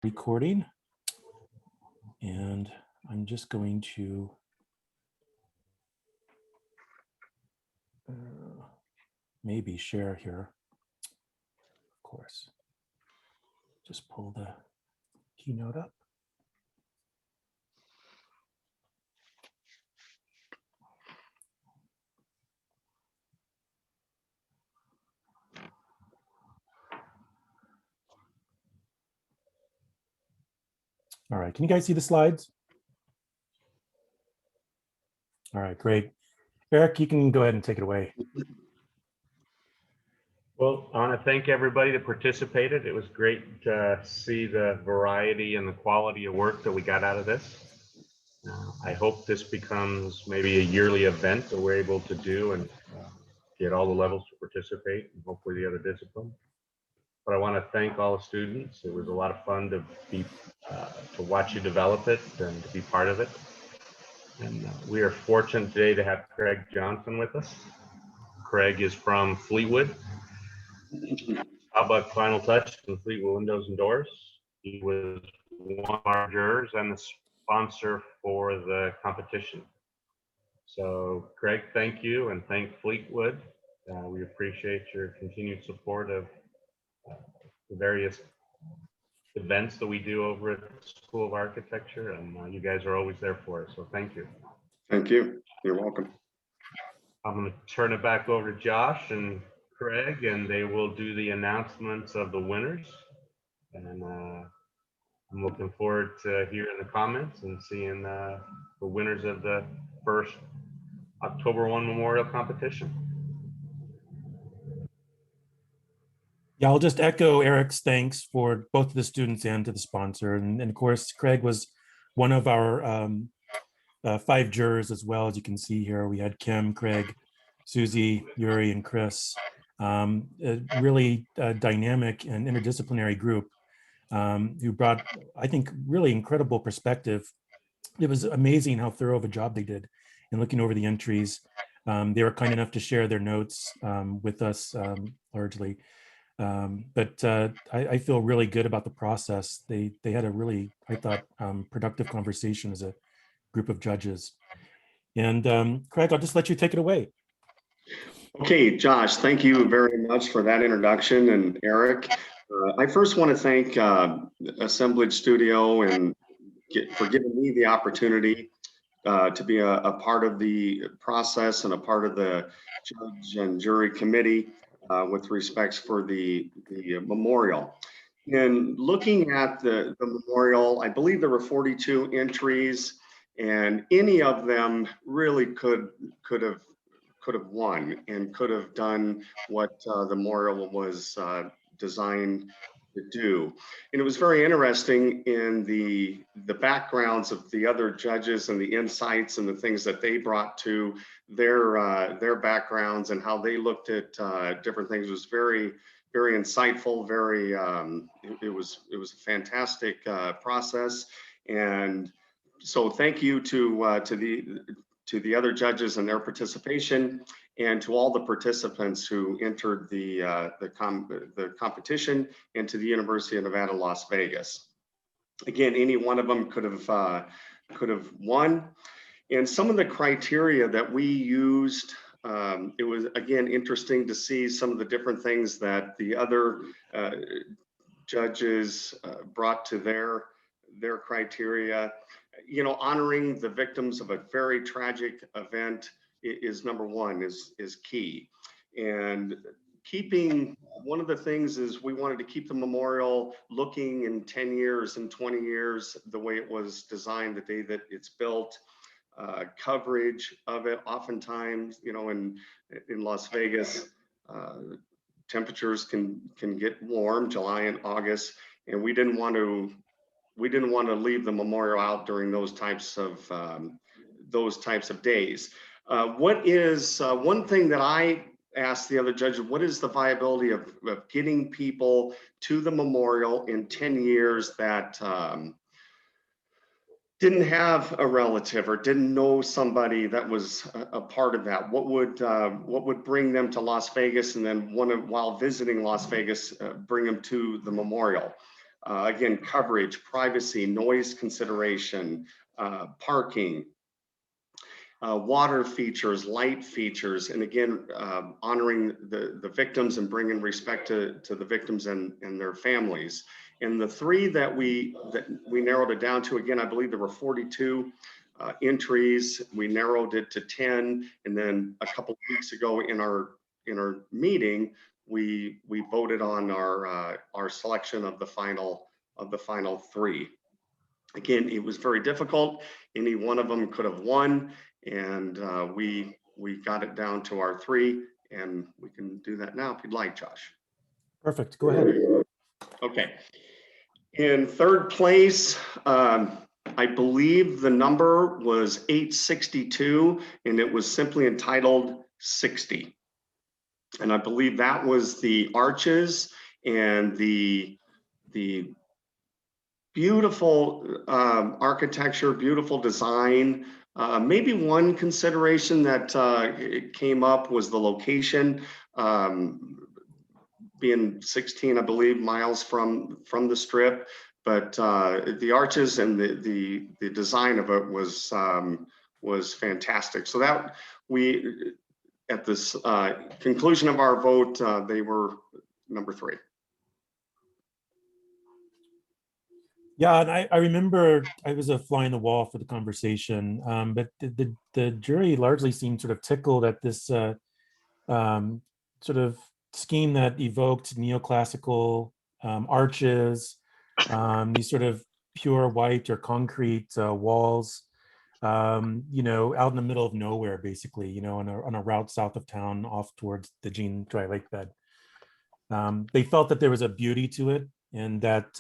recording, and I'm just going to maybe share here. Of course, just pull the keynote up. All right, can you guys see the slides? All right, great. Eric, you can go ahead and take it away. Well, I want to thank everybody that participated. It was great to see the variety and the quality of work that we got out of this. I hope this becomes maybe a yearly event that we're able to do and get all the levels to participate, and hopefully the other disciplines. But I want to thank all the students. It was a lot of fun to be to watch you develop it and to be part of it. And we are fortunate today to have Craig Johnson with us. Craig is from Fleetwood. How about Final Touch and Fleetwood Windows and Doors? He was one of our jurors and the sponsor for the competition. So Craig, thank you, and thank Fleetwood. We appreciate your continued support of the various events that we do over at the School of Architecture, and you guys are always there for us, so thank you. Thank you. You're welcome. I'm going to turn it back over to Josh and Craig, and they will do the announcements of the winners. And I'm looking forward to hearing the comments and seeing the winners of the first October 1 Memorial Competition. Yeah, I'll just echo Eric's thanks for both the students and to the sponsor. And of course, Craig was one of our 5 jurors as well. As you can see here, we had Kim, Craig, Susie, Yuri, and Chris. A really dynamic and interdisciplinary group who brought, I think, really incredible perspective. It was amazing how thorough of a job they did in looking over the entries. They were kind enough to share their notes with us largely. But I feel really good about the process. They had a really, I thought, productive conversation as a group of judges. And Craig, I'll just let you take it away. Okay, Josh, thank you very much for that introduction. And Eric, I first want to thank Assemblage Studio and for giving me the opportunity to be a part of the process and a part of the judge and jury committee with respects for the memorial. In looking at the memorial, I believe there were 42 entries, and any of them really could have won and could have done what the memorial was designed to do. And it was very interesting in the backgrounds of the other judges and the insights and the things that they brought to their backgrounds and how they looked at different things. It was very insightful, very it was a fantastic process. And so thank you to the other judges and their participation, and to all the participants who entered the competition, and to the University of Nevada, Las Vegas. Again, any one of them could have won. And some of the criteria that we used, it was again interesting to see some of the different things that the other judges brought to their criteria. You know, honoring the victims of a very tragic event is number one, is key. And one of the things is we wanted to keep the memorial looking in 10 years and 20 years the way it was designed the day that it's built. Coverage of it, oftentimes, you know, in Las Vegas, temperatures can get warm, July and August, and we didn't want to leave the memorial out during those types of days. What is one thing that I asked the other judges, what is the viability of getting people to the memorial in 10 years that didn't have a relative or didn't know somebody that was a part of that? What would bring them to Las Vegas, and then while visiting Las Vegas, bring them to the memorial? Again, coverage, privacy, noise consideration, parking, water features, light features, and again, honoring the victims and bringing respect to the victims and their families. And the three that we narrowed it down to, again, I believe there were 42 entries. We narrowed it to 10, and then a couple of weeks ago in our meeting, we voted on our selection of the final three. Again, it was very difficult. Any one of them could have won, and we got it down to our three, and we can do that now if you'd like, Josh. Perfect. Go ahead. Okay. In third place, I believe the number was 862, and it was simply entitled 60. And I believe that was the arches and the beautiful architecture, beautiful design. Maybe one consideration that came up was the location, being 16, I believe, miles from the strip. But the arches and the design of it was fantastic. So that we, at this conclusion of our vote, they were number three. Yeah, and I remember I was a fly on the wall for the conversation, but the jury largely seemed sort of tickled at this sort of scheme that evoked neoclassical arches, these sort of pure white or concrete walls, you know, out in the middle of nowhere, basically, you know, on a route south of town off towards the Jean Dry Lake bed. They felt that there was a beauty to it, and that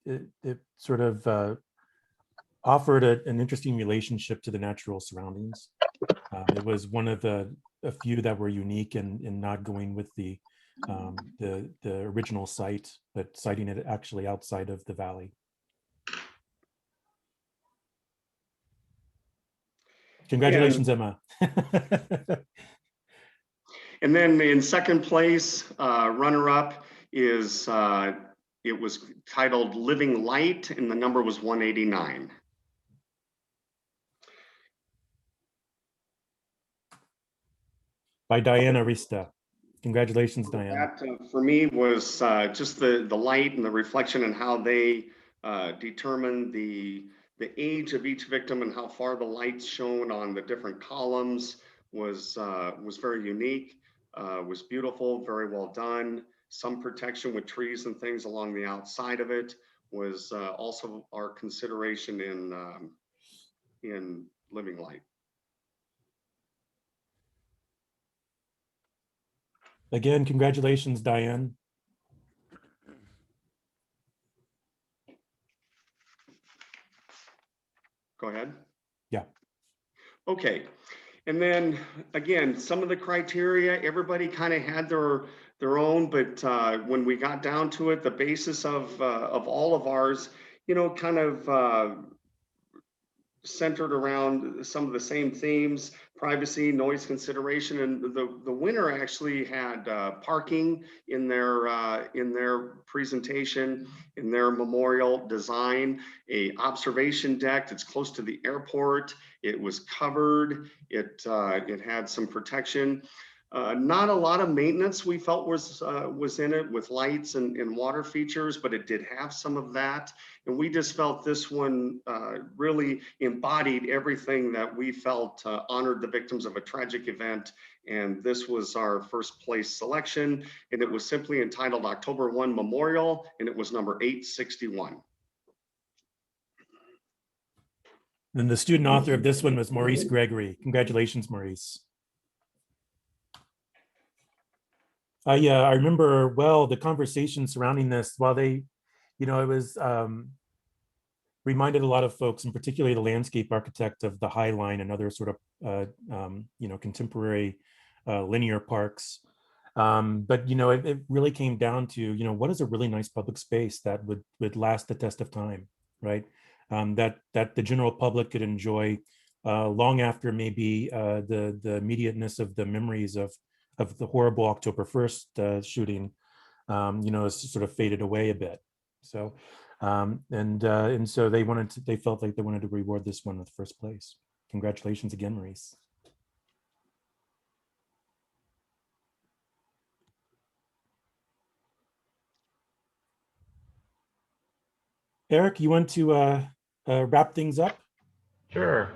it sort of offered an interesting relationship to the natural surroundings. It was one of a few that were unique in not going with the original site, but citing it actually outside of the valley. Congratulations, Emma. And then in second place, runner-up is, it was titled Living Light, and the number was 189. By Diana Arista. Congratulations, Diane. That, for me, was just the light and the reflection and how they determined the age of each victim and how far the light shone on the different columns was very unique, was beautiful, very well done. Some protection with trees and things along the outside of it was also our consideration in Living Light. Again, congratulations, Diane. Go ahead. Yeah. Okay. And then again, some of the criteria, everybody kind of had their own, but when we got down to it, the basis of all of ours, you know, kind of centered around some of the same themes: privacy, noise consideration, and the winner actually had parking in their presentation, in their memorial design, a observation deck that's close to the airport. It was covered. It had some protection. Not a lot of maintenance we felt was in it with lights and water features, but it did have some of that. And we just felt this one really embodied everything that we felt honored the victims of a tragic event. And this was our first place selection. And it was simply entitled October 1 Memorial, and it was number 861. And the student author of this one was Maurice Gregory. Congratulations, Maurice. I remember well the conversation surrounding this. While they, you know, it was reminded a lot of folks, and particularly the landscape architect of the High Line and other sort of you know, contemporary linear parks. But you know, it really came down to, you know, what is a really nice public space that would last the test of time, right? That the general public could enjoy long after maybe the immediateness of the memories of the horrible October 1st shooting, you know, has sort of faded away a bit. So, and so they felt like they wanted to reward this one with first place. Congratulations again, Maurice. Eric, you want to wrap things up? Sure.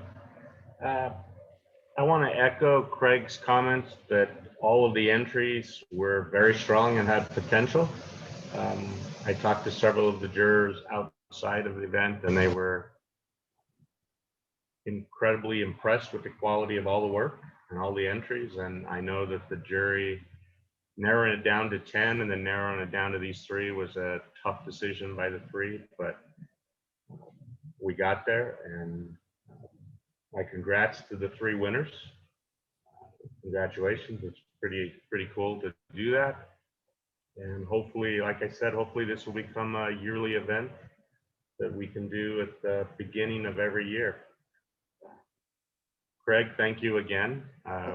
I want to echo Craig's comments that all of the entries were very strong and had potential. I talked to several of the jurors outside of the event, and they were incredibly impressed with the quality of all the work and all the entries. And I know that the jury narrowing it down to 10 and then narrowing it down to these three was a tough decision by the three, but we got there. And my congrats to the three winners. Congratulations. It's pretty cool to do that. And hopefully, like I said, hopefully this will become a yearly event that we can do at the beginning of every year. Craig, thank you again.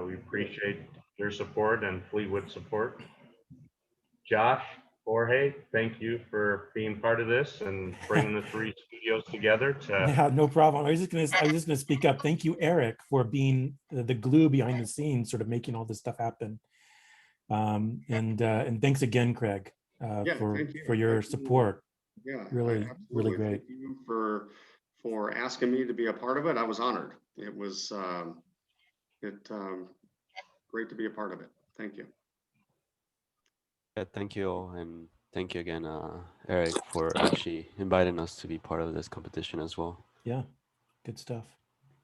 We appreciate your support and Fleetwood support. Josh, Jorge, thank you for being part of this and bringing the three studios together to. Yeah, no problem. I was just gonna speak up. Thank you, Eric, for being the glue behind the scenes, sort of making all this stuff happen. And thanks again, Craig, Yeah, for thank you. your support. Yeah, Really absolutely. great. Thank you for asking me to be a part of it. I was honored. It was great to be a part of it. Thank you. Yeah, thank you all, and thank you again, Eric, for actually inviting us to be part of this competition as well. Yeah, good stuff.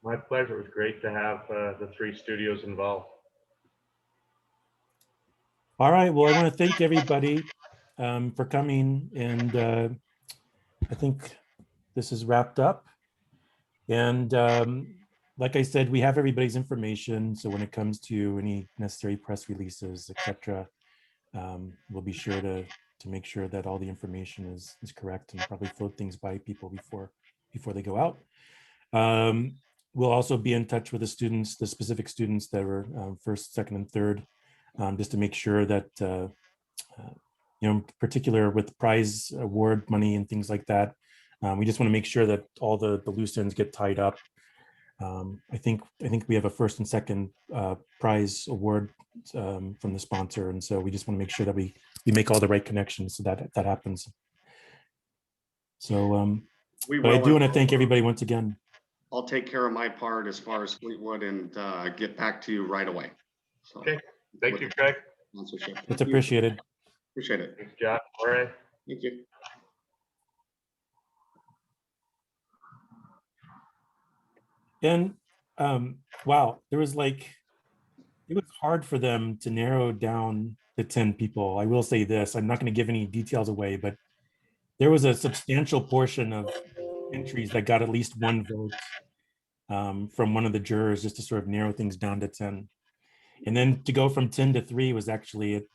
My pleasure. It was great to have the three studios involved. All right. Well, I want to thank everybody for coming, and I think this is wrapped up. And like I said, we have everybody's information. So when it comes to any necessary press releases, etc., we'll be sure to make sure that all the information is correct and probably float things by people before they go out. We'll also be in touch with the students, the specific students that were first, second, and third, just to make sure that, you know, in particular with prize award money and things like that, we just want to make sure that all the loose ends get tied up. I think we have a first and second prize award from the sponsor, and so we just want to make sure that we make all the right connections so that happens. So, but I do want to thank everybody once again. I'll take care of my part as far as Fleetwood and get back to you right away. So, okay, thank you, Craig. Sponsorship. It's appreciated. Appreciate it. Thanks, Josh. All right. Thank you. And wow, there was like, it was hard for them to narrow down the 10 people. I will say this, I'm not going to give any details away, but there was a substantial portion of entries that got at least one vote from one of the jurors, just to sort of narrow things down to 10. And then to go from 10 to 3 was actually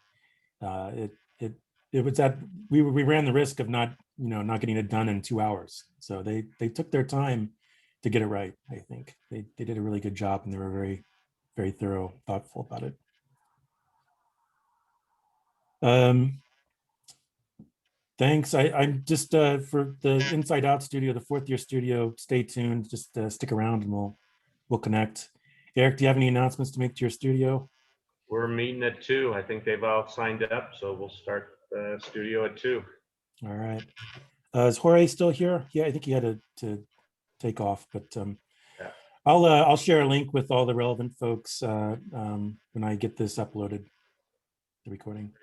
it was that we ran the risk of not getting it done in 2 hours. So they took their time to get it right. I think they did a really good job, and they were very, very thorough, thoughtful about it. Thanks. I'm just for the Inside Out studio, the 4th year studio, stay tuned, just stick around and we'll connect. Eric, do you have any announcements to make to your studio? We're meeting at 2. I think they've all signed up, so we'll start the studio at 2. All right. Is Jorge still here? Yeah, I think he had to take off, but yeah. I'll share a link with all the relevant folks when I get this uploaded, the recording.